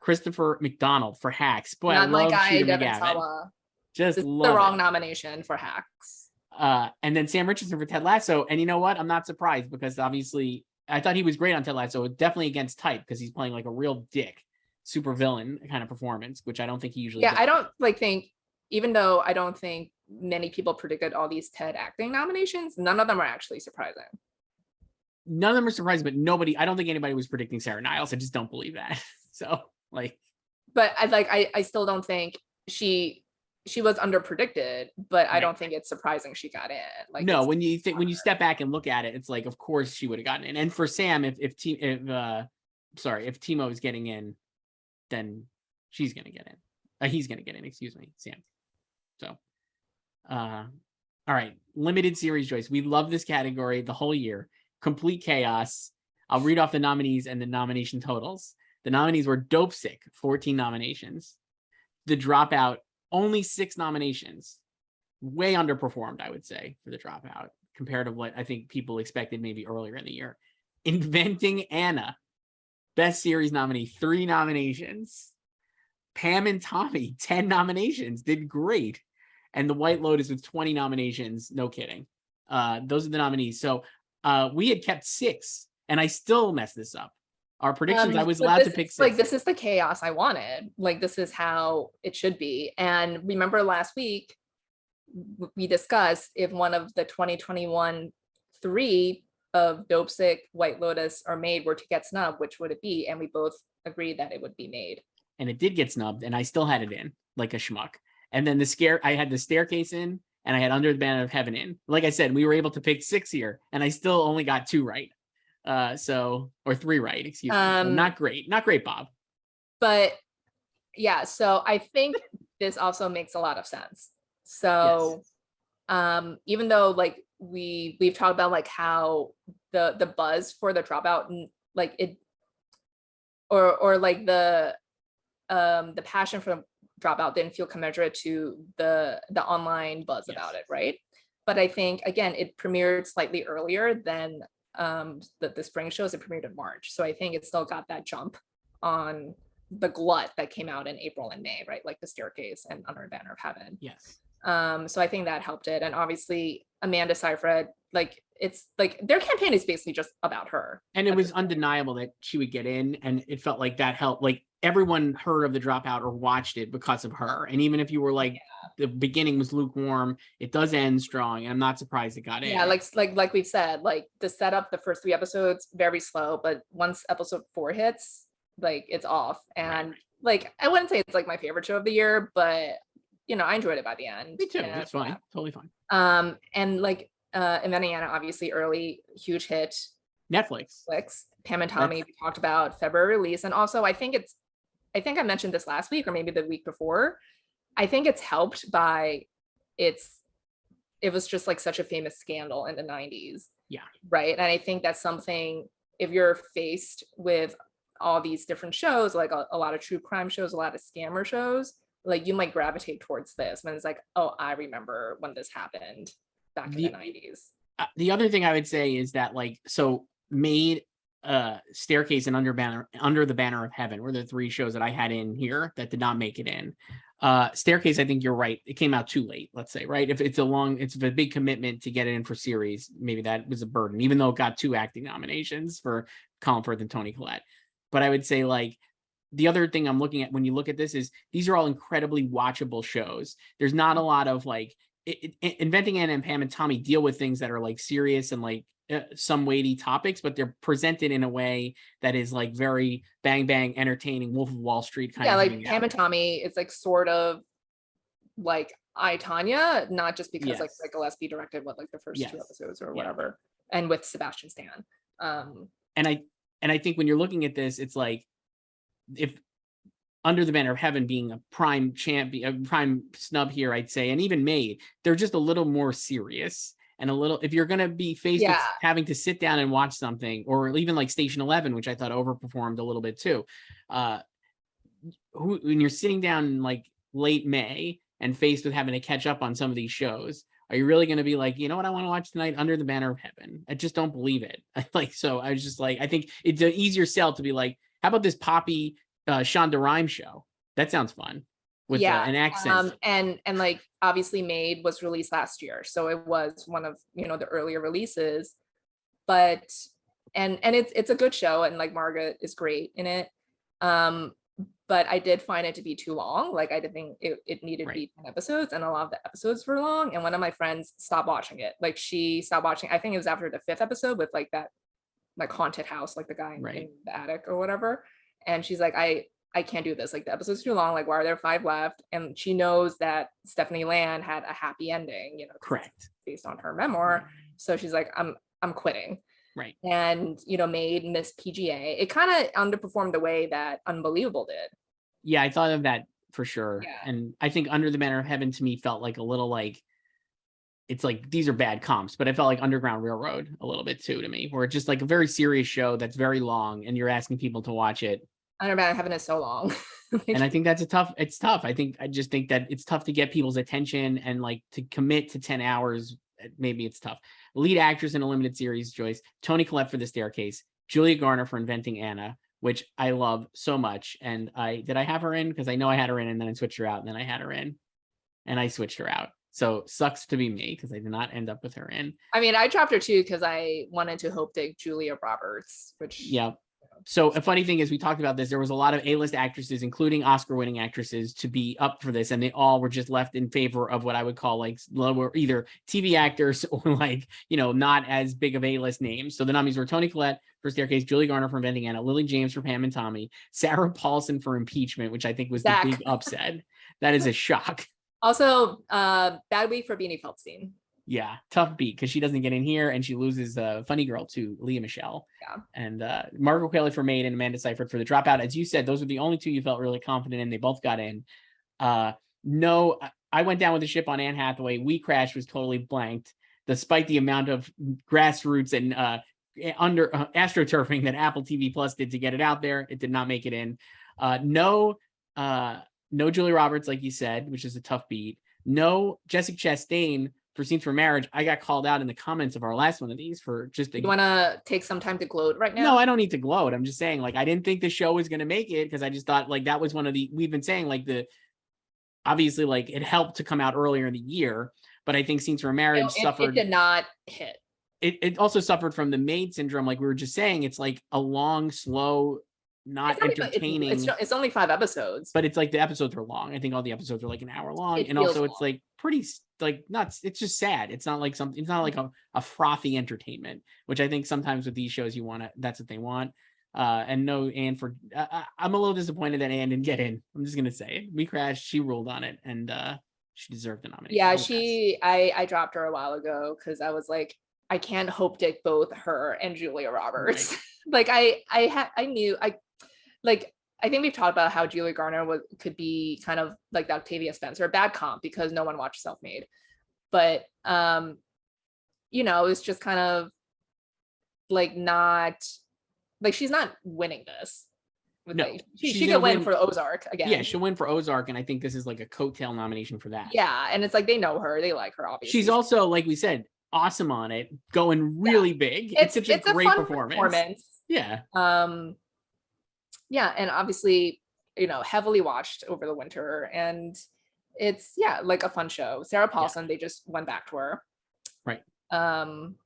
Christopher McDonald for Hacks. Boy, I love Shooter McGavin. Just this love is the wrong nomination for Hacks. And then Sam Richardson for Ted Lasso. And you know what? I'm not surprised, because obviously I thought he was great on Ted Lasso. Definitely against type, because he's playing like a real dick, super villain kind of performance, which I don't think he usually does. I don't think, even though I don't think many people predicted all these TED acting nominations, none of them are actually surprising. None of them are surprising, but I don't think anybody was predicting Sarah Niles. I just don't believe that. So like, but I still don't think she was under predicted, but I don't think it's surprising she got in. Like, no, when you step back and look at it, it's like, of course she would have gotten in. And for Sam, if Timo is getting in, then she's going to get in. He's going to get in, excuse me, Sam. So, all right, limited series, Joyce. We love this category the whole year. Complete chaos. I'll read off the nominees and the nomination totals. The nominees were Dope Sick, 14 nominations. The Dropout, only 6 nominations. Way underperformed, I would say, for The Dropout, compared to what I think people expected maybe earlier in the year. Inventing Anna, Best Series nominee, 3 nominations. Pam and Tommy, 10 nominations, did great. And The White Lotus with 20 nominations, no kidding. Those are the nominees. So we had kept 6, and I still messed this up. Our predictions, I was allowed to pick 6. Like, this is the chaos I wanted. Like, this is how it should be. And remember last week, we discussed if one of the 2021 3 of Dope Sick, White Lotus, or Maid were to get snubbed, which would it be? And we both agreed that it would be Maid. And it did get snubbed, and I still had it in like a schmuck. And then I had The Staircase in, and I had Under the Banner of Heaven in. Like I said, we were able to pick 6 here, and I still only got 2 right. Or 3 right, excuse me. Not great, Bob. But yeah, so I think this also makes a lot of sense. So yes. Even though like we've talked about like how the buzz for The Dropout, like it, or like the passion for Dropout didn't feel commensurate to the online buzz about it, right? But I think again it premiered slightly earlier than the spring shows. It premiered in March, so I think it still got that jump on the glut that came out in April and May, right? Like The Staircase and Under the Banner of Heaven. Yes. So I think that helped it. And obviously Amanda Seyfried, like it's like their campaign is basically just about her. And it was undeniable that she would get in, and it felt like that helped. Like everyone heard of The Dropout or watched it because of her. And even if you were like the beginning was lukewarm, it does end strong. And I'm not surprised it got in. Yeah, like we've said, like the setup, the first 3 episodes, very slow, but once episode 4 hits, like it's off. And like I wouldn't say it's like my favorite show of the year, but you know, I enjoyed it by the end. Me too. It's fine. Totally fine. And like Inventing Anna, obviously early, huge hit. Netflix. Pam and Tommy, we talked about February release. And also I think I mentioned this last week or maybe the week before. I think it's helped by it was just like such a famous scandal in the 90s. Yeah. Right. And I think that's something, if you're faced with all these different shows, like a lot of true crime shows, a lot of scammer shows, like you might gravitate towards this when it's like, oh, I remember when this happened back in the 90s. The other thing I would say is that like, so Maid, Staircase, and Under the Banner of Heaven were the 3 shows that I had in here that did not make it in. Staircase, I think you're right. It came out too late, let's say, right? If it's a big commitment to get it in for series, maybe that was a burden, even though it got 2 acting nominations for Colin Firth and Toni Collette. But I would say like, the other thing I'm looking at when you look at this is these are all incredibly watchable shows. There's not a lot of like Inventing Anna and Pam and Tommy deal with things that are like serious and like some weighty topics, but they're presented in a way that is like very bang bang entertaining, Wolf of Wall Street kind of. Yeah, like Pam and Tommy, it's like sort of like I, Tanya, not just because like Gillespie directed what like the first 2 episodes or whatever, and with Sebastian Stan. And I think when you're looking at this, it's like if Under the Banner of Heaven being a prime champion, a prime snub here, I'd say, and even Maid, they're just a little more serious and a little, if you're going to be faced with having to sit down and watch something, or even like Station 11, which I thought overperformed a little bit too. When you're sitting down in like late May and faced with having to catch up on some of these shows, are you really going to be like, you know what I want to watch tonight? Under the Banner of Heaven. I just don't believe it. So I was just like, I think it's an easier sell to be like, how about this poppy Shonda Rhimes show? That sounds fun with an accent. And like obviously Maid was released last year, so it was one of the earlier releases. But and it's a good show, and like Margaret is great in it. But I did find it to be too long. Like I did think it needed to be 10 episodes, and a lot of the episodes were long. And one of my friends stopped watching it. Like she stopped watching. I think it was after the 5th episode with like that like haunted house, like the guy in the attic or whatever. And she's like, I can't do this. Like the episode's too long. Like why are there 5 left? And she knows that Stephanie Land had a happy ending, correct, based on her memoir. So she's like, I'm quitting. Right. And Maid missed PGA. It kind of underperformed the way that Unbelievable did. Yeah, I thought of that for sure. Yeah. And I think Under the Banner of Heaven to me felt like a little like, it's like, these are bad comps, but I felt like Underground Railroad a little bit too to me, where it's just like a very serious show that's very long and you're asking people to watch it. Under the Banner of Heaven is so long. And I think that's it's tough. I just think that it's tough to get people's attention and like to commit to 10 hours. Maybe it's tough. Lead actress in a limited series, Joyce, Toni Collette for The Staircase, Julia Garner for Inventing Anna, which I love so much. And did I have her in? Because I know I had her in and then I switched her out and then I had her in and I switched her out. So sucks to be me because I did not end up with her in. I mean, I dropped her too because I wanted to hope dig Julia Roberts, which yeah. So a funny thing is we talked about this. There was a lot of A-list actresses, including Oscar-winning actresses, to be up for this, and they all were just left in favor of what I would call like lower, either TV actors or like, you know, not as big of A-list names. So the nominees were Toni Collette for Staircase, Julie Garner for Inventing Anna, Lily James for Pam and Tommy, Sarah Paulson for Impeachment, which I think was the big upset. That is a shock. Also, bad week for Beanie Feldstein. Yeah, tough beat because she doesn't get in here and she loses Funny Girl to Leah Michele. Yeah. And Margot Qualley for Maid and Amanda Seyfried for The Dropout. As you said, those were the only two you felt really confident in. They both got in. No, I went down with the ship on Anne Hathaway. We Crashed was totally blanked, despite the amount of grassroots and under astroturfing that Apple TV Plus did to get it out there. It did not make it in. No Julia Roberts, like you said, which is a tough beat. No Jessica Chastain for Scenes from Marriage. I got called out in the comments of our last one of these for just you want to take some time to gloat right now? No, I don't need to gloat. I'm just saying, like, I didn't think the show was going to make it because I just thought like that was one of the, we've been saying like obviously like it helped to come out earlier in the year, but I think Scenes from Marriage suffered. It did not hit. It also suffered from the Maid syndrome. Like we were just saying, it's like a long, slow, not entertaining. It's only 5 episodes, but it's like the episodes are long. I think all the episodes are like an hour long, and also it's like pretty like nuts. It's just sad. It's not like something. It's not like a frothy entertainment, which I think sometimes with these shows you want to. That's what they want. And no Anne for. I'm a little disappointed that Anne didn't get in. I'm just gonna say it. We Crashed. She ruled on it, and she deserved the nomination. Yeah, I dropped her a while ago because I was like, I can't hope dig both her and Julia Roberts. Right. Like I knew I think we've talked about how Julia Garner could be kind of like the Octavia Spencer, bad comp because no one watched Self-Made. But you know, it's just kind of like not like she's not winning this. No, like, she could win for Ozark again. Yeah, she'll win for Ozark, and I think this is like a coattail nomination for that. Yeah, and it's like they know her, they like her, obviously. She's also, like we said, awesome on it, going really big. It's such a great performance. Yeah. Yeah, and obviously, you know, heavily watched over the winter, and it's like a fun show. Sarah Paulson, they just went back to her. Right.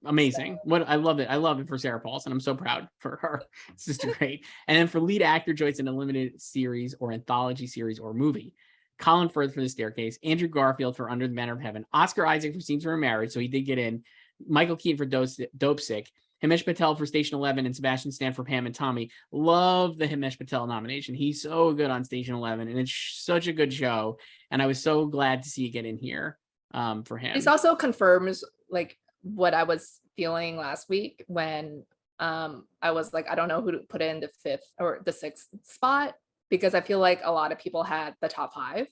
Amazing. I love it for Sarah Paulson. I'm so proud for her. It's just great. And then for lead actor, Joyce, in a limited series or anthology series or movie, Colin Firth for The Staircase, Andrew Garfield for Under the Banner of Heaven, Oscar Isaac for Scenes from Marriage, so he did get in, Michael Keaton for Dope Sick, Himesh Patel for Station 11, and Sebastian Stan for Pam and Tommy. Love the Himesh Patel nomination. He's so good on Station 11, and it's such a good show. And I was so glad to see it get in here for him. This also confirms like what I was feeling last week when I was like, I don't know who to put in the 5th or the 6th spot, because I feel like a lot of people had the top 5.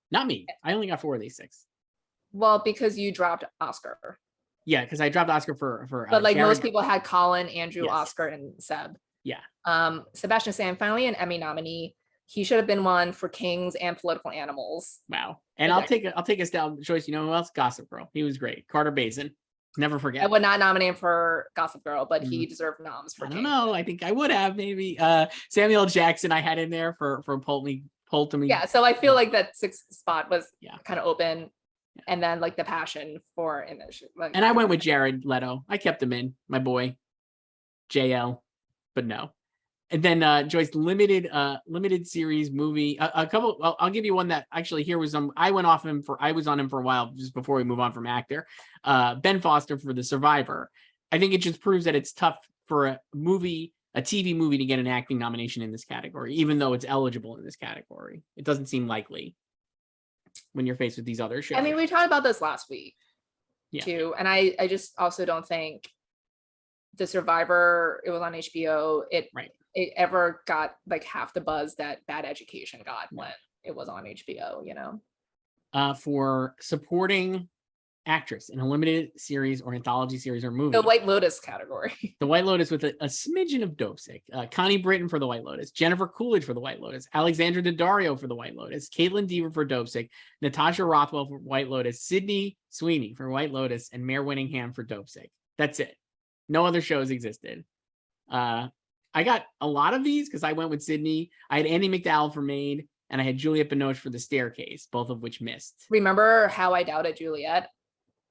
Not me. I only got 4 of these 6. Well, because you dropped Oscar. Yeah, because I dropped Oscar for but like most people had Colin, Andrew, yes. Oscar, and Seb. Yeah. Sebastian Stan, finally an Emmy nominee. He should have been one for Kings and Political Animals. Wow. And I'll take us down. Joyce, you know who else? Gossip Girl. He was great. Carter Bazin. Never forget. I would not nominate him for Gossip Girl, but he deserved noms for Kings. I don't know. I think I would have maybe. Samuel Jackson I had in there for Pull to Me. Yeah, so I feel like that 6th spot was kind of open. And then like the passion for image. Like, and I went with Jared Leto. I kept him in, my boy, JL, but no. And then Joyce, limited series movie. A couple. I'll give you one that actually here was I was on him for a while just before we move on from actor. Ben Foster for The Survivor. I think it just proves that it's tough for a TV movie to get an acting nomination in this category, even though it's eligible in this category. It doesn't seem likely when you're faced with these other shows. I mean, we talked about this last week too. And I just also don't think The Survivor, it was on HBO. It ever got like half the buzz that Bad Education got when it was on HBO, you know. For supporting actress in a limited series or anthology series or movie. The White Lotus category. The White Lotus with a smidgen of Dopesick. Connie Britton for The White Lotus. Jennifer Coolidge for The White Lotus. Alexandra Daddario for The White Lotus. Caitlin Deaver for Dopesick. Natasha Rothwell for White Lotus. Sydney Sweeney for White Lotus. And Mare Winningham for Dopesick. That's it. No other shows existed. I got a lot of these because I went with Sydney. I had Andy McDowell for Maid. And I had Juliette Binoche for The Staircase, both of which missed. Remember How I Doubted Juliet?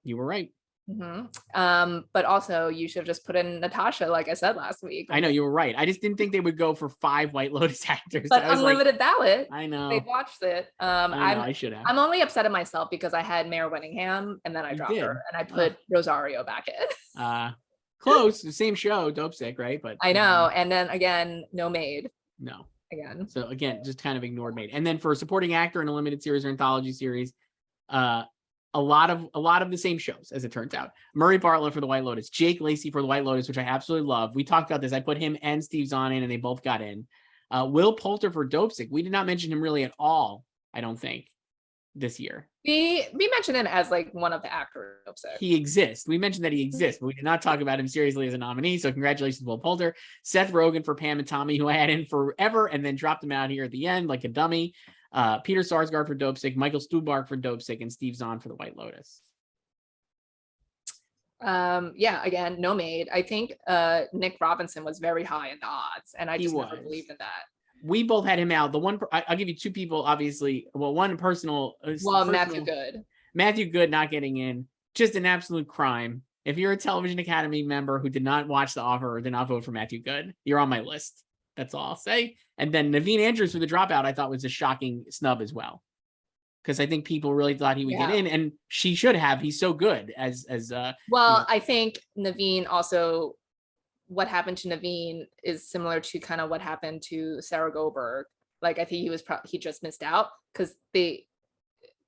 You were right. But also you should have just put in Natasha, like I said last week. I know, you were right. I just didn't think they would go for 5 White Lotus actors. But unlimited ballot. I know. They watched it. I should have. I'm only upset at myself because I had Mare Winningham and then I dropped her and I put Rosario back in. Close, the same show, Dopesick, right? But I know. And then again, no Maid. No. Again. So again, just kind of ignored Maid. And then for supporting actor in a limited series or anthology series, a lot of the same shows, as it turns out. Murray Bartlett for The White Lotus, Jake Lacey for The White Lotus, which I absolutely love. We talked about this. I put him and Steve Zahn in, and they both got in. Will Poulter for Dopesick. We did not mention him really at all, I don't think, this year. We mentioned him as like one of the actors. He exists. We mentioned that he exists, but we did not talk about him seriously as a nominee. So congratulations, Will Poulter. Seth Rogen for Pam and Tommy, who I had in forever and then dropped him out here at the end like a dummy. Peter Sarsgaard for Dopesick, Michael Stuhlbarg for Dopesick, and Steve Zahn for The White Lotus. Yeah, again, no Maid. I think Nick Robinson was very high in the odds, and I just never believed in that. We both had him out. The one I'll give you 2 people, obviously. Well, one personal. Matthew Good. Matthew Good not getting in, just an absolute crime. If you're a Television Academy member who did not watch The Offer or did not vote for Matthew Good, you're on my list. That's all I'll say. And then Naveen Andrews for The Dropout, I thought was a shocking snub as well, because I think people really thought he would get in, and she should have. He's so good as. Well, I think Naveen also. What happened to Naveen is similar to kind of what happened to Sarah Goldberg. Like, I think he just missed out because they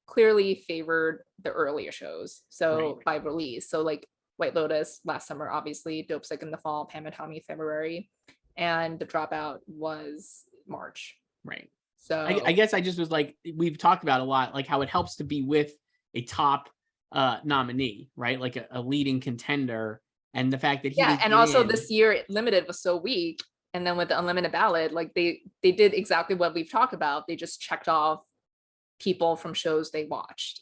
clearly favored the earlier shows. So by release, so like White Lotus last summer, obviously, Dopesick in the fall, Pam and Tommy February, and The Dropout was March. Right. So I guess I just was like, we've talked about a lot, like how it helps to be with a top nominee, right? Like a leading contender. And the fact that and also this year limited was so weak, and then with the unlimited ballot, like they did exactly what we've talked about. They just checked off people from shows they watched.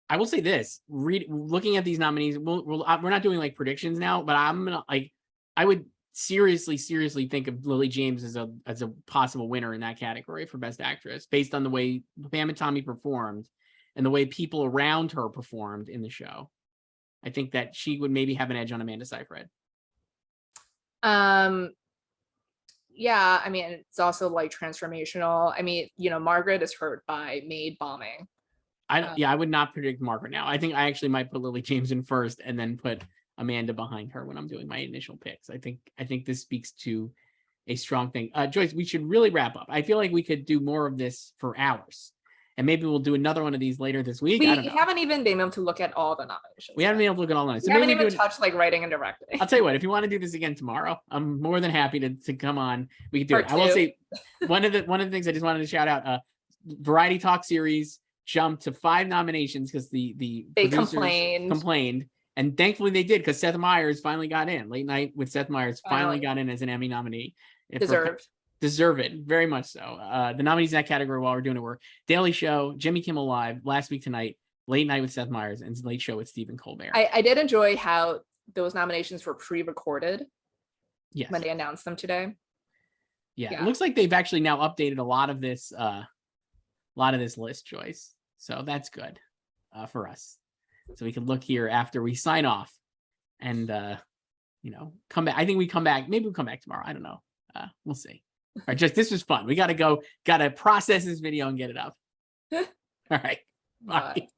I will say this: looking at these nominees, we're not doing like predictions now, but I'm gonna I would seriously think of Lily James as a possible winner in that category for Best Actress, based on the way Pam and Tommy performed and the way people around her performed in the show. I think that she would maybe have an edge on Amanda Seyfried. Yeah, I mean, it's also like transformational. I mean, Margaret is hurt by Maid bombing. I would not predict Margaret now. I think I actually might put Lily James in first and then put Amanda behind her when I'm doing my initial picks. I think this speaks to a strong thing. Joyce, we should really wrap up. I feel like we could do more of this for hours. And maybe we'll do another one of these later this week. We haven't even been able to look at all the nominations. We haven't been able to look at all the nominations. We haven't even touched like writing and directing. I'll tell you what, if you want to do this again tomorrow, I'm more than happy to come on. We can do it. I will say one of the things I just wanted to shout out, Variety Talk series jumped to 5 nominations because they complained. And thankfully they did, because Seth Meyers finally got in. Late Night with Seth Meyers finally got in as an Emmy nominee. Deserved, very much so. The nominees in that category while we're doing it were Daily Show, Jimmy Kimmel Live, Last Week Tonight, Late Night with Seth Meyers, and Late Show with Stephen Colbert. I did enjoy how those nominations were pre-recorded. Yes. When they announced them today. Yeah, it looks like they've actually now updated a lot of this list, Joyce. So that's good for us. So we can look here after we sign off and come back. I think we come back. Maybe we'll come back tomorrow. I don't know. We'll see. All right, this was fun. We got to process this video and get it up. All right. Bye.